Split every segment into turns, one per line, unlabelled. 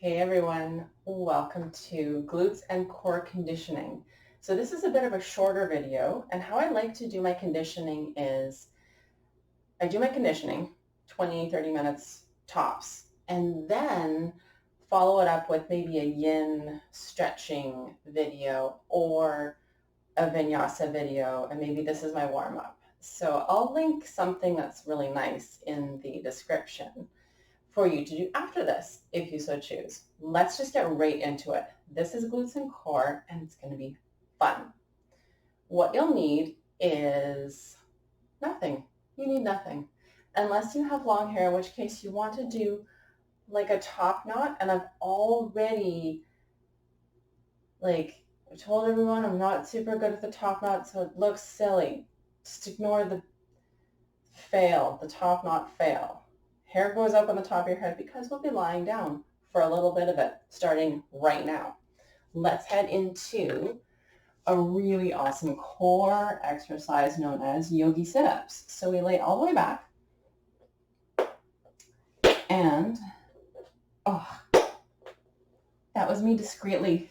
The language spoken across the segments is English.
Hey everyone, welcome to Glutes and Core Conditioning. So this is a bit of a shorter video, and how I like to do my conditioning is I do my conditioning 20, 30 minutes tops, and then follow it up with maybe a yin stretching video or a vinyasa video, and maybe this is my warm-up. So I'll link something that's really nice in the description for you to do after this, if you so choose. Let's just get right into it. This is glutes and core, and it's going to be fun. What you'll need is nothing. You need nothing. Unless you have long hair, in which case you want to do like a top knot, and I've already I told everyone I'm not super good at the top knot, so it looks silly. Just ignore the fail, the top knot fail. Hair goes up on the top of your head because we'll be lying down for a little bit of it, starting right now. Let's head into a really awesome core exercise known as yogi sit-ups. So we lay all the way back, and that was me discreetly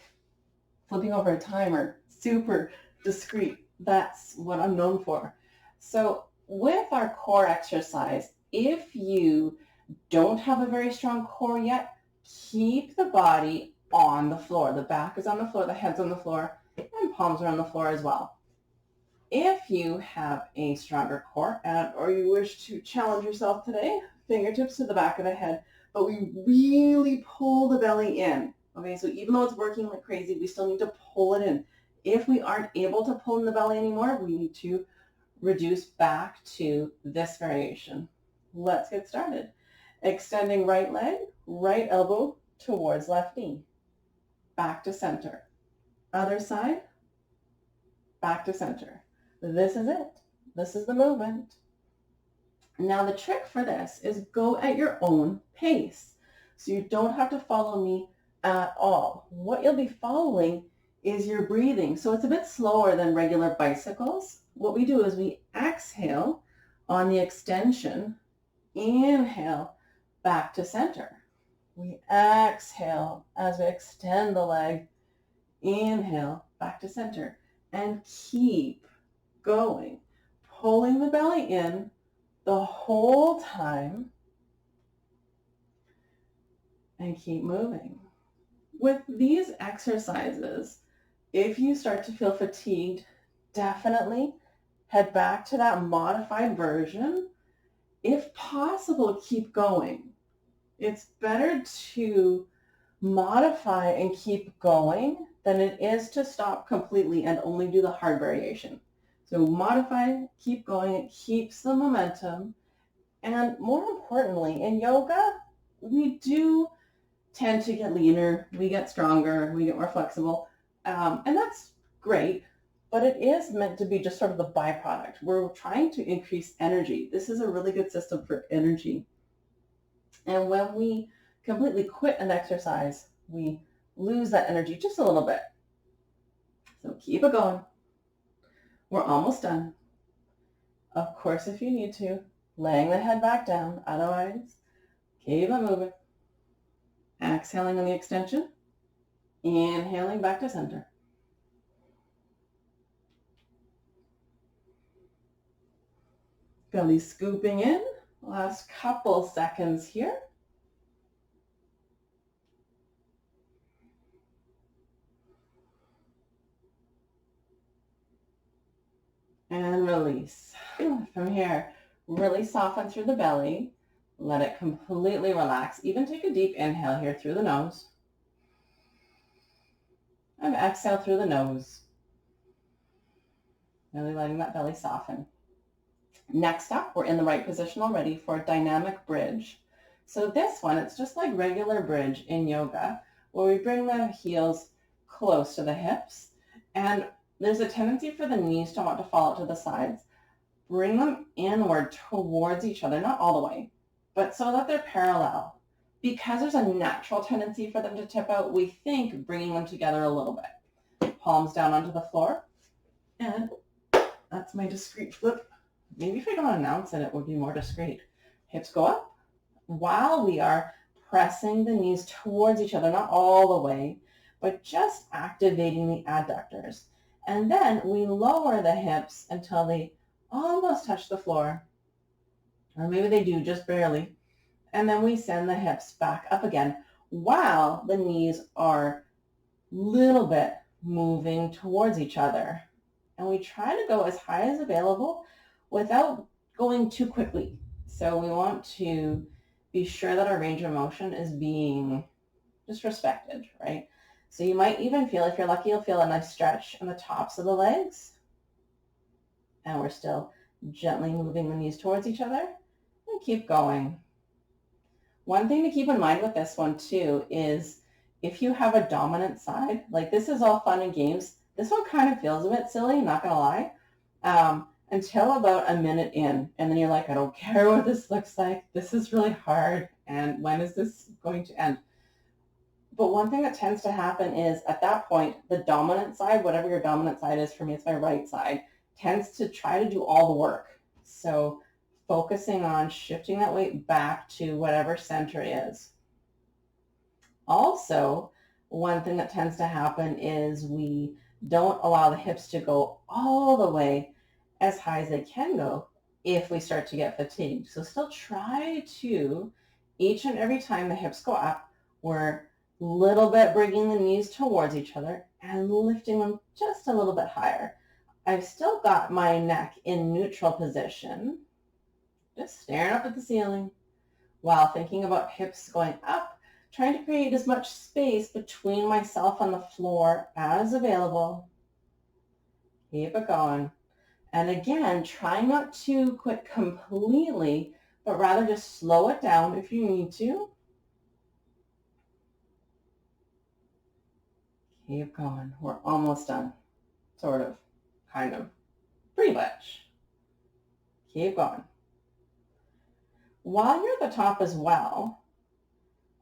flipping over a timer. Super discreet. That's what I'm known for. So with our core exercise, if you don't have a very strong core yet, keep the body on the floor. The back is on the floor, the head's on the floor, and palms are on the floor as well. If you have a stronger core or you wish to challenge yourself today, fingertips to the back of the head, but we really pull the belly in. Okay, so even though it's working like crazy, we still need to pull it in. If we aren't able to pull in the belly anymore, we need to reduce back to this variation. Let's get started. Extending right leg, right elbow towards left knee. Back to center. Other side, back to center. This is it. This is the movement. Now the trick for this is go at your own pace. So you don't have to follow me at all. What you'll be following is your breathing. So it's a bit slower than regular bicycles. What we do is we exhale on the extension, inhale back to center. We exhale as we extend the leg, inhale back to center, and keep going, pulling the belly in the whole time, and keep moving. With these exercises, if you start to feel fatigued, definitely head back to that modified version. If possible, keep going. It's better to modify and keep going than it is to stop completely and only do the hard variation. So modify, keep going, it keeps the momentum. And more importantly, in yoga, we do tend to get leaner, we get stronger, we get more flexible, and that's great, but it is meant to be just sort of the byproduct. We're trying to increase energy. This is a really good system for energy. And when we completely quit an exercise, we lose that energy just a little bit. So keep it going. We're almost done. Of course, if you need to, laying the head back down. Otherwise, keep it moving. Exhaling on the extension, inhaling back to center. Belly scooping in. Last couple seconds here. And release. From here, really soften through the belly. Let it completely relax. Even take a deep inhale here through the nose. And exhale through the nose. Really letting that belly soften. Next up, we're in the right position already for a dynamic bridge. So this one, it's just like regular bridge in yoga, where we bring the heels close to the hips. And there's a tendency for the knees to want to fall out to the sides. Bring them inward towards each other, not all the way, but so that they're parallel. Because there's a natural tendency for them to tip out, we think bringing them together a little bit. Palms down onto the floor. And that's my discreet flip. Maybe if I don't announce it, it would be more discreet. Hips go up while we are pressing the knees towards each other, not all the way, but just activating the adductors. And then we lower the hips until they almost touch the floor, or maybe they do just barely. And then we send the hips back up again while the knees are a little bit moving towards each other. And we try to go as high as available without going too quickly. So we want to be sure that our range of motion is being just respected, right? So you might even feel, if you're lucky, you'll feel a nice stretch in the tops of the legs. And we're still gently moving the knees towards each other and keep going. One thing to keep in mind with this one too is if you have a dominant side, like this is all fun and games, this one kind of feels a bit silly, not gonna lie, until about a minute in. And then you're like, I don't care what this looks like. This is really hard. And when is this going to end? But one thing that tends to happen is at that point, the dominant side, whatever your dominant side is, for me, it's my right side, tends to try to do all the work. So focusing on shifting that weight back to whatever center is. Also, one thing that tends to happen is we don't allow the hips to go all the way as high as they can go if we start to get fatigued. So still try to, each and every time the hips go up, we're a little bit bringing the knees towards each other and lifting them just a little bit higher. I've still got my neck in neutral position, just staring up at the ceiling while thinking about hips going up, trying to create as much space between myself and the floor as available. Keep it going. And again, try not to quit completely, but rather just slow it down if you need to. Keep going. We're almost done. Sort of. Kind of. Pretty much. Keep going. While you're at the top as well,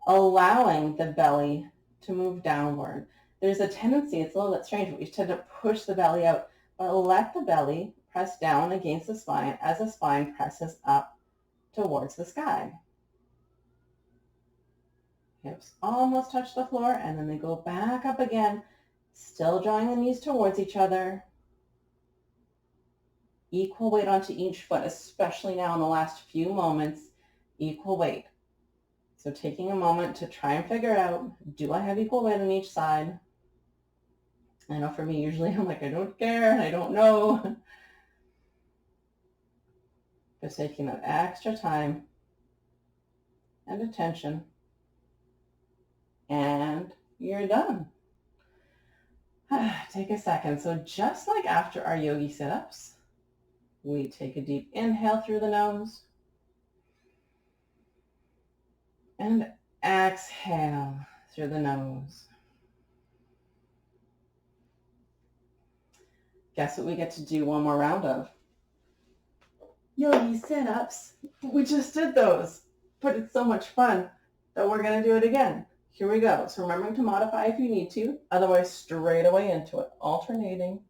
allowing the belly to move downward. There's a tendency, it's a little bit strange, but we tend to push the belly out, but let the belly press down against the spine as the spine presses up towards the sky. Hips almost touch the floor, and then they go back up again, still drawing the knees towards each other. Equal weight onto each foot, especially now in the last few moments, equal weight. So taking a moment to try and figure out, do I have equal weight on each side? I know for me, usually I'm like, I don't care, I don't know. Just taking that extra time and attention, and you're done. Take a second. So just like after our yogi sit-ups, we take a deep inhale through the nose and exhale through the nose. Guess what we get to do one more round of? Yogi sit-ups. We just did those, but it's so much fun that we're going to do it again. Here we go. So remembering to modify if you need to, otherwise straight away into it, alternating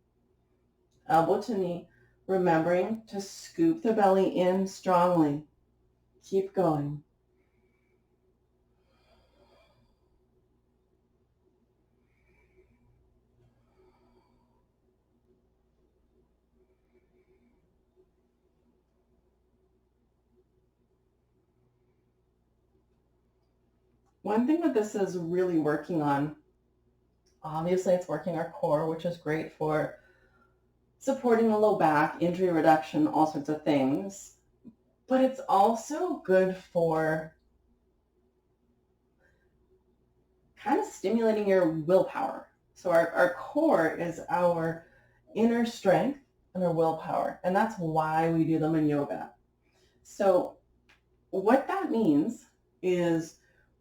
elbow to knee, remembering to scoop the belly in strongly. Keep going. One thing that this is really working on, obviously it's working our core, which is great for supporting the low back, injury reduction, all sorts of things. But it's also good for kind of stimulating your willpower. So our core is our inner strength and our willpower. And that's why we do them in yoga. So what that means is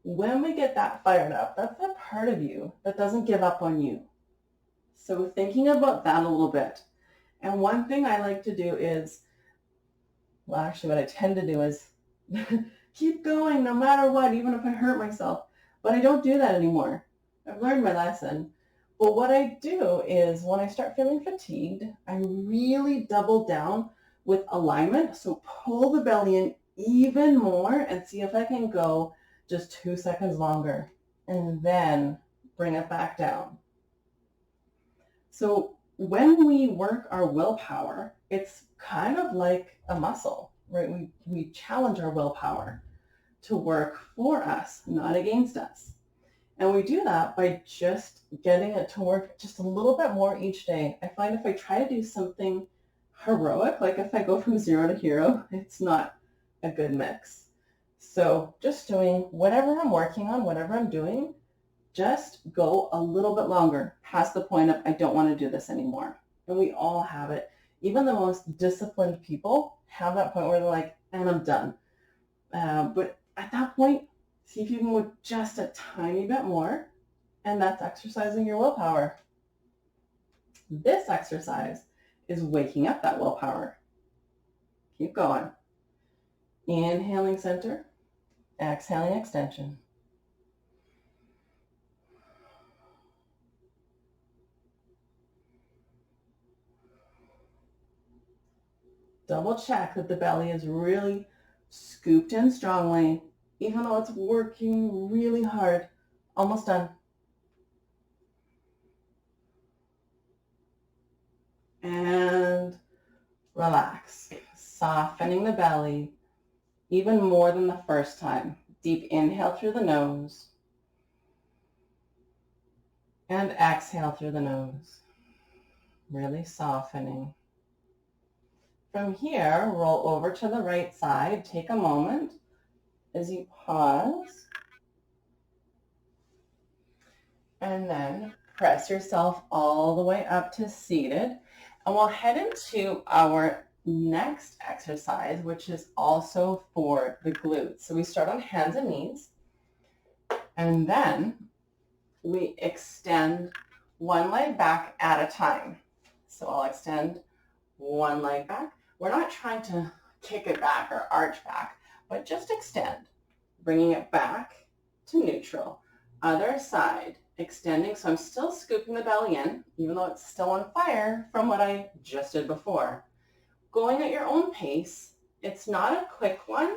when we get that fired up, that's that part of you that doesn't give up on you. So thinking about that a little bit. And one thing I like to do is, well, actually what I tend to do is keep going no matter what, even if I hurt myself. But I don't do that anymore. I've learned my lesson. But what I do is when I start feeling fatigued, I really double down with alignment. So pull the belly in even more and see if I can go just 2 seconds longer, and then bring it back down. So when we work our willpower, it's kind of like a muscle, right? We challenge our willpower to work for us, not against us. And we do that by just getting it to work just a little bit more each day. I find if I try to do something heroic, like if I go from 0 to hero, it's not a good mix. So just doing whatever I'm working on, whatever I'm doing, just go a little bit longer past the point of I don't want to do this anymore. And we all have it. Even the most disciplined people have that point where they're like, and I'm done. But at that point, see if you can go just a tiny bit more, and that's exercising your willpower. This exercise is waking up that willpower. Keep going. Inhaling center, exhaling extension. Double check that the belly is really scooped in strongly, even though it's working really hard. Almost done. And relax, softening the belly even more than the first time. Deep inhale through the nose and exhale through the nose, really softening. From here, roll over to the right side. Take a moment as you pause, and then press yourself all the way up to seated. And we'll head into our next exercise, which is also for the glutes. So we start on hands and knees, and then we extend one leg back at a time. So I'll extend one leg back. We're not trying to kick it back or arch back, but just extend, bringing it back to neutral. Other side, extending. So I'm still scooping the belly in, even though it's still on fire from what I just did before. Going at your own pace. It's not a quick one,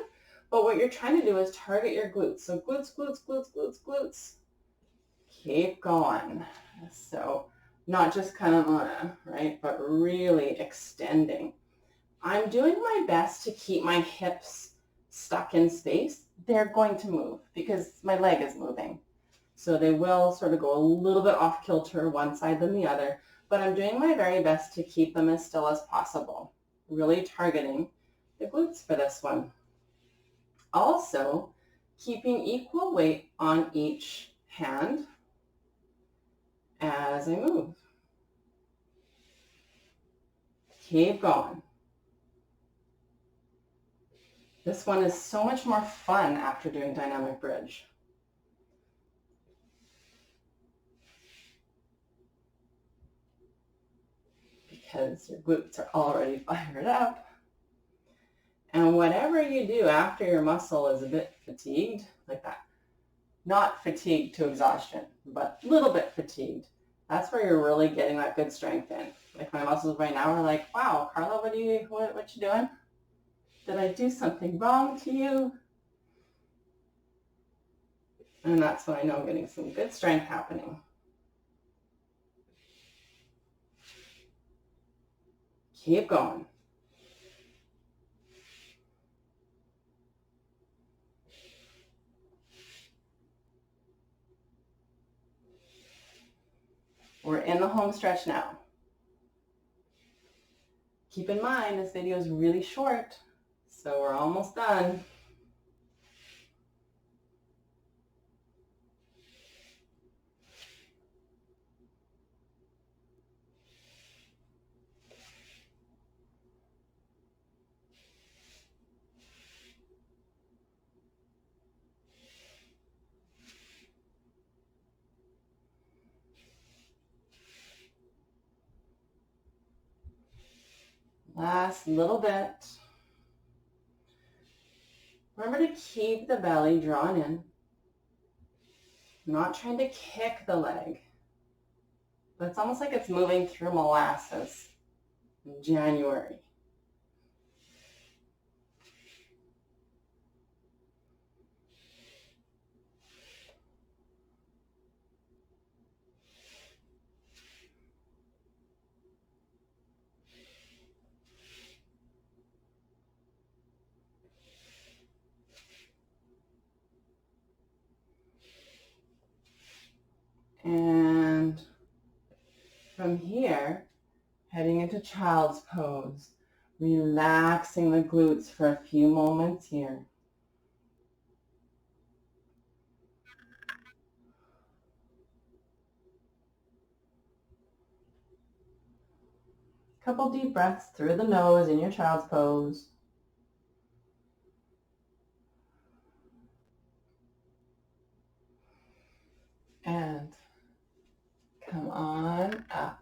but what you're trying to do is target your glutes. So glutes, glutes, glutes, glutes, glutes. Keep going. So not just kind of, right, but really extending. I'm doing my best to keep my hips stuck in space. They're going to move because my leg is moving. So they will sort of go a little bit off kilter one side than the other, but I'm doing my very best to keep them as still as possible. Really targeting the glutes for this one. Also, keeping equal weight on each hand as I move. Keep going. This one is so much more fun after doing dynamic bridge. Because your glutes are already fired up. And whatever you do after your muscle is a bit fatigued, like that, not fatigued to exhaustion, but a little bit fatigued, that's where you're really getting that good strength in. Like my muscles right now are like, wow, Carla, what you doing? Did I do something wrong to you? And that's when I know I'm getting some good strength happening. Keep going. We're in the home stretch now. Keep in mind, this video is really short, so we're almost done. Last little bit. Remember to keep the belly drawn in. I'm not trying to kick the leg, but it's almost like it's moving through molasses in January. From here, heading into child's pose, relaxing the glutes for a few moments here. Couple deep breaths through the nose in your child's pose. And come on up.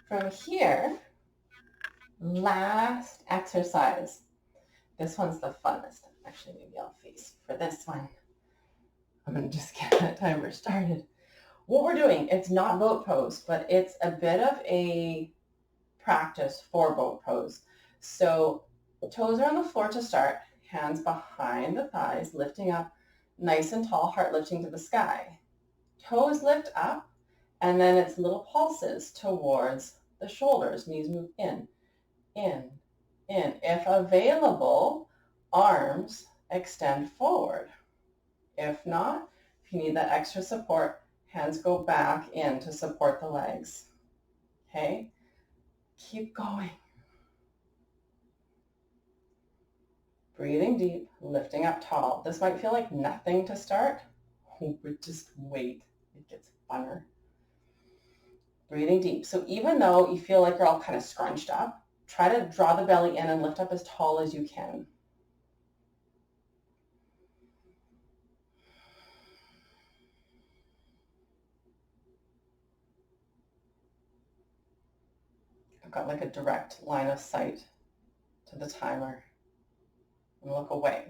From here, last exercise. This one's the funnest. Actually, maybe I'll face for this one. I'm going to just get that timer started. What we're doing, it's not boat pose, but it's a bit of a practice for boat pose. So toes are on the floor to start, hands behind the thighs, lifting up nice and tall, heart lifting to the sky. Toes lift up, and then it's little pulses towards the shoulders. Knees move in, in, in. If available, arms extend forward. If not, if you need that extra support, hands go back in to support the legs. Okay? Keep going. Breathing deep, lifting up tall. This might feel like nothing to start, but just wait. It gets funner. Breathing deep. So even though you feel like you're all kind of scrunched up, try to draw the belly in and lift up as tall as you can. I've got like a direct line of sight to the timer. And look away.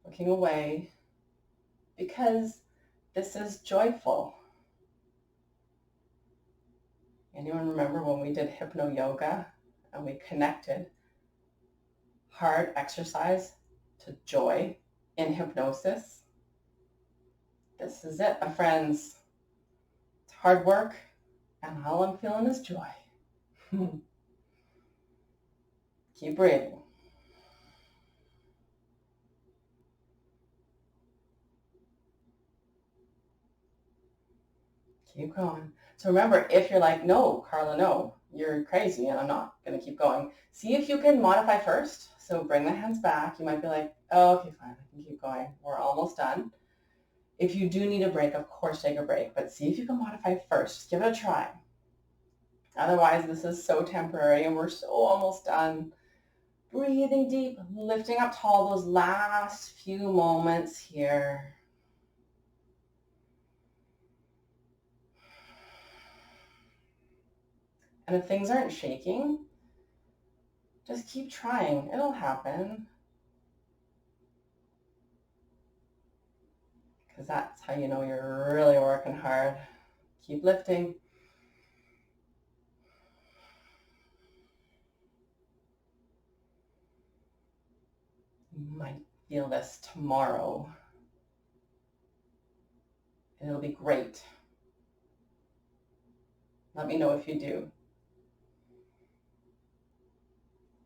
Looking away because this is joyful. Anyone remember when we did hypno yoga and we connected hard exercise to joy in hypnosis? This is it, my friends. It's hard work, and all I'm feeling is joy. Keep breathing. Keep going. So remember, if you're like, no, Carla, no, you're crazy and I'm not going to keep going, see if you can modify first. So bring the hands back. You might be like, oh, okay, fine, I can keep going. We're almost done. If you do need a break, of course, take a break, but see if you can modify first. Just give it a try. Otherwise, this is so temporary and we're so almost done. Breathing deep, lifting up tall those last few moments here. And if things aren't shaking, just keep trying. It'll happen. Because that's how you know you're really working hard. Keep lifting. You might feel this tomorrow. And it'll be great. Let me know if you do.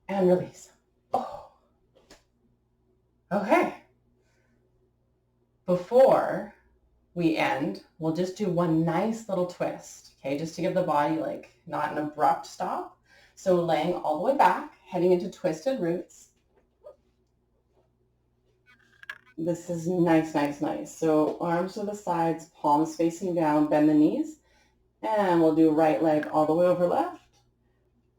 And release. Oh. Okay. Before we end, we'll just do one nice little twist, okay, just to give the body like not an abrupt stop. So laying all the way back, heading into twisted roots. This is nice, nice, nice. So arms to the sides, palms facing down, bend the knees, and we'll do right leg all the way over left.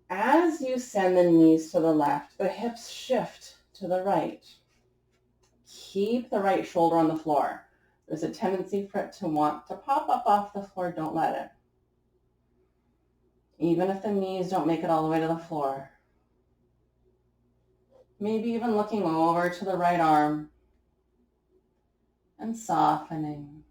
As you send the knees to the left, the hips shift to the right. Keep the right shoulder on the floor. There's a tendency for it to want to pop up off the floor. Don't let it. Even if the knees don't make it all the way to the floor. Maybe even looking over to the right arm and softening.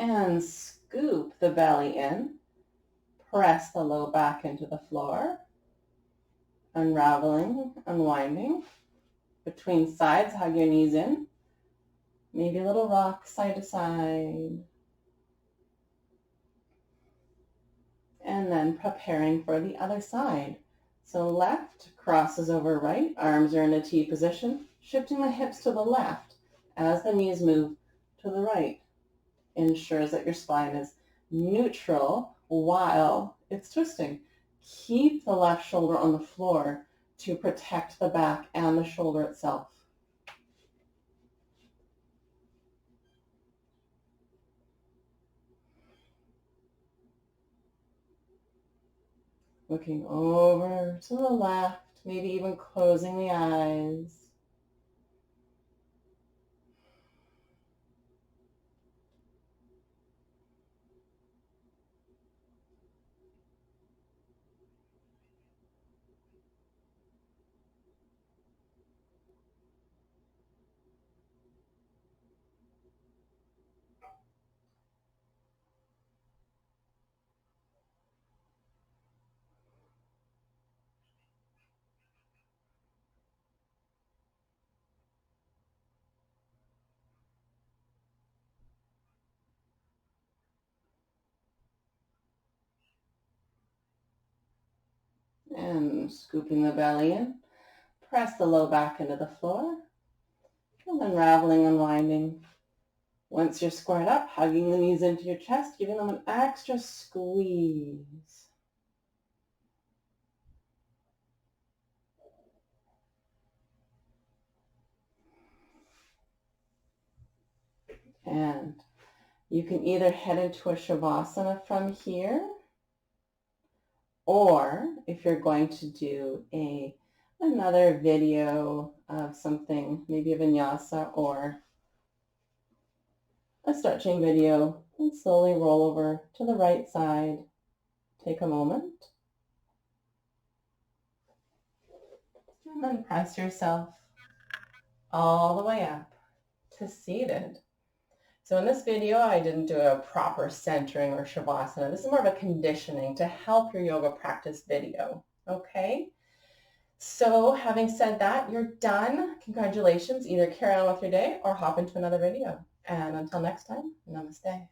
And scoop the belly in. Press the low back into the floor. Unraveling, unwinding. Between sides, hug your knees in. Maybe a little rock side to side. And then preparing for the other side. So left crosses over right, arms are in a T position, shifting the hips to the left as the knees move to the right. Ensures that your spine is neutral while it's twisting. Keep the left shoulder on the floor to protect the back and the shoulder itself. Looking over to the left, maybe even closing the eyes. And scooping the belly in. Press the low back into the floor. And unraveling, unwinding. Once you're squared up, hugging the knees into your chest, giving them an extra squeeze. And you can either head into a Shavasana from here, or if you're going to do another video of something, maybe a vinyasa or a stretching video, and slowly roll over to the right side. Take a moment. And then press yourself all the way up to seated. So in this video, I didn't do a proper centering or Shavasana. This is more of a conditioning to help your yoga practice video, okay? So having said that, you're done. Congratulations. Either carry on with your day or hop into another video. And until next time, namaste.